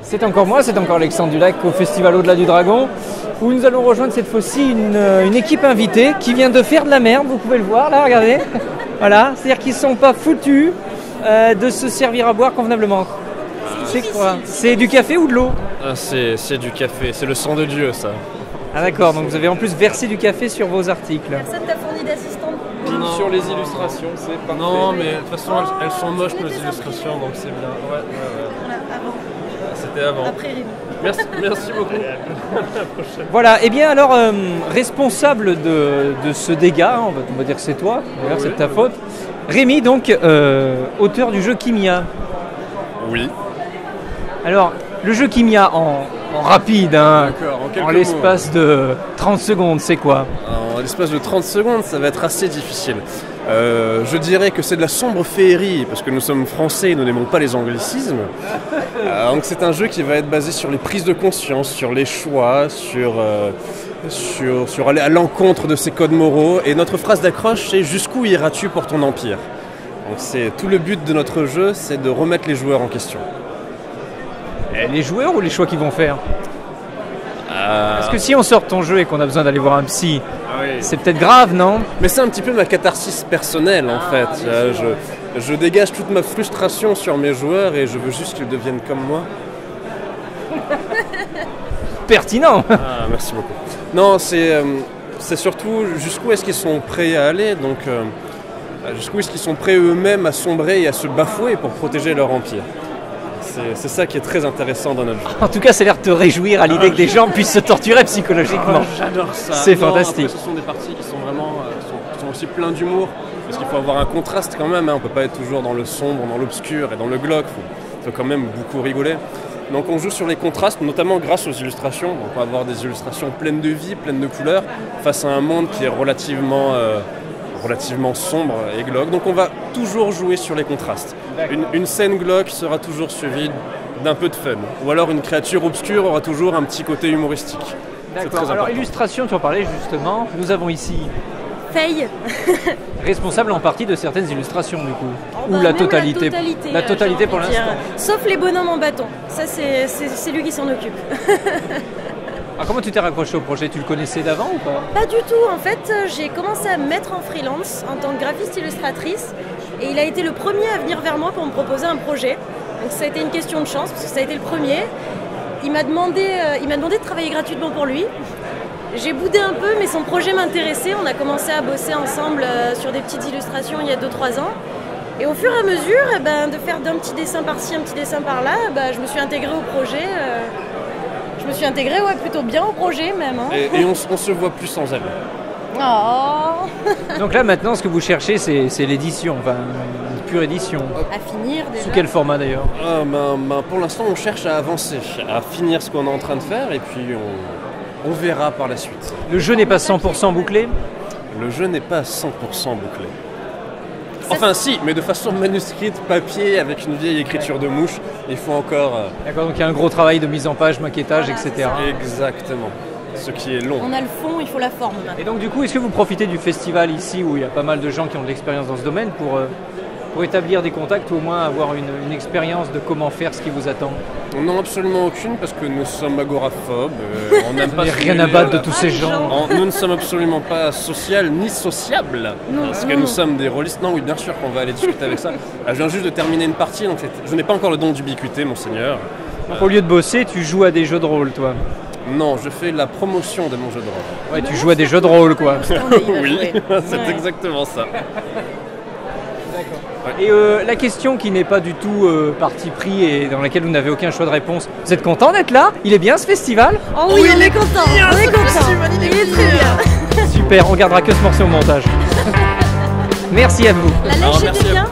C'est encore moi, c'est encore Alexandre Dulac au Festival Au-delà du Dragon, où nous allons rejoindre cette fois-ci une équipe invitée qui vient de faire de la merde, vous pouvez le voir là, regardez. Voilà, c'est-à-dire qu'ils ne sont pas foutus de se servir à boire convenablement. C'est quoi? C'est du café ou de l'eau? C'est du café, c'est le sang de Dieu ça. Ah d'accord, donc vous avez en plus versé du café sur vos articles. Personne t'a fourni d'assistante? Sur les illustrations, c'est parfait. Non, mais de toute façon, elles sont moches nos illustrations, donc c'est bien. Ouais. Voilà, avant. C'était avant. Après Rémi. Merci beaucoup. Voilà, et bien alors, responsable de ce dégât, on va dire que c'est toi, d'ailleurs c'est de ta faute. Rémi, donc, auteur du jeu Kimia. Oui. Alors, le jeu Kimia en rapide, hein, en l'espace de 30 secondes, c'est quoi? En l'espace de 30 secondes, ça va être assez difficile. Je dirais que c'est de la sombre féerie, parce que nous sommes français et nous n'aimons pas les anglicismes. Donc c'est un jeu qui va être basé sur les prises de conscience, sur les choix, sur aller à l'encontre de ses codes moraux. Et notre phrase d'accroche, c'est « Jusqu'où iras-tu pour ton empire ?» Donc c'est tout le but de notre jeu, c'est de remettre les joueurs en question. Les joueurs ou les choix qu'ils vont faire? Parce que si on sort ton jeu et qu'on a besoin d'aller voir un psy, c'est peut-être grave, non? Mais c'est un petit peu ma catharsis personnelle en fait. Je dégage toute ma frustration sur mes joueurs et je veux juste qu'ils deviennent comme moi. Pertinent. Merci beaucoup. Non, c'est surtout jusqu'où est-ce qu'ils sont prêts à aller, donc jusqu'où est-ce qu'ils sont prêts eux-mêmes à sombrer et à se bafouer pour protéger leur empire. C'est ça qui est très intéressant dans notre jeu. En tout cas, ça a l'air de te réjouir à l'idée que des gens puissent se torturer psychologiquement. J'adore ça. C'est fantastique. Après, ce sont des parties qui sont vraiment sont aussi plein d'humour, parce qu'il faut avoir un contraste quand même. Hein. On ne peut pas être toujours dans le sombre, dans l'obscur et dans le glauque. Il faut quand même beaucoup rigoler. Donc on joue sur les contrastes, notamment grâce aux illustrations. Donc on va avoir des illustrations pleines de vie, pleines de couleurs, face à un monde qui est relativement sombre et glauque. Donc on va toujours jouer sur les contrastes. Une scène glauque sera toujours suivie d'un peu de fun. Ou alors une créature obscure aura toujours un petit côté humoristique. D'accord. Alors illustration, tu en parlais justement. Nous avons ici Faye. responsable en partie de certaines illustrations du coup. Ou la totalité. La totalité pour l'instant. Sauf les bonhommes en bâton. Ça c'est lui qui s'en occupe. Alors, comment tu t'es raccroché au projet? Tu le connaissais d'avant ou pas? Pas du tout, en fait j'ai commencé à me mettre en freelance en tant que graphiste illustratrice et il a été le premier à venir vers moi pour me proposer un projet. Donc ça a été une question de chance parce que ça a été le premier. Il m'a demandé de travailler gratuitement pour lui. J'ai boudé un peu mais son projet m'intéressait, on a commencé à bosser ensemble sur des petites illustrations il y a 2-3 ans. Et au fur et à mesure, de faire d'un petit dessin par-ci, un petit dessin par-là, je me suis intégrée au projet. Je me suis intégrée plutôt bien au projet même. Hein. Et on se voit plus sans elle. Oh. Donc là maintenant ce que vous cherchez c'est l'édition, enfin une pure édition. À finir déjà. Sous quel format d'ailleurs? Pour l'instant on cherche à avancer, à finir ce qu'on est en train de faire et puis on verra par la suite. Le jeu n'est pas 100% bouclé? Le jeu n'est pas 100% bouclé. Enfin si, mais de façon manuscrite, papier, avec une vieille écriture de mouche, il faut encore... D'accord, donc il y a un gros travail de mise en page, maquettage, voilà, etc. Exactement, ce qui est long. On a le fond, il faut la forme maintenant. Et donc du coup, est-ce que vous profitez du festival ici, où il y a pas mal de gens qui ont de l'expérience dans ce domaine, pour établir des contacts ou au moins avoir une expérience de comment faire ce qui vous attend? Non, absolument aucune, parce que nous sommes agoraphobes. On n'a pas rien à battre de tous ces gens. Nous ne sommes absolument pas social ni sociables, parce que nous sommes des rôlistes. Non, oui, bien sûr qu'on va aller discuter avec ça. Je viens juste de terminer une partie, donc je n'ai pas encore le don d'ubiquité, monseigneur. Donc au lieu de bosser, tu joues à des jeux de rôle, toi? Non, je fais la promotion de mon jeu de rôle. Ouais, tu joues à des jeux de rôle, quoi. Oui, c'est exactement ça. Et la question qui n'est pas du tout parti pris et dans laquelle vous n'avez aucun choix de réponse, vous êtes content d'être là? Il est bien ce festival? Oh oui, on est content, on est content. Il est très bien. Super, on gardera que ce morceau au montage. Merci à vous. La neige c'était bien.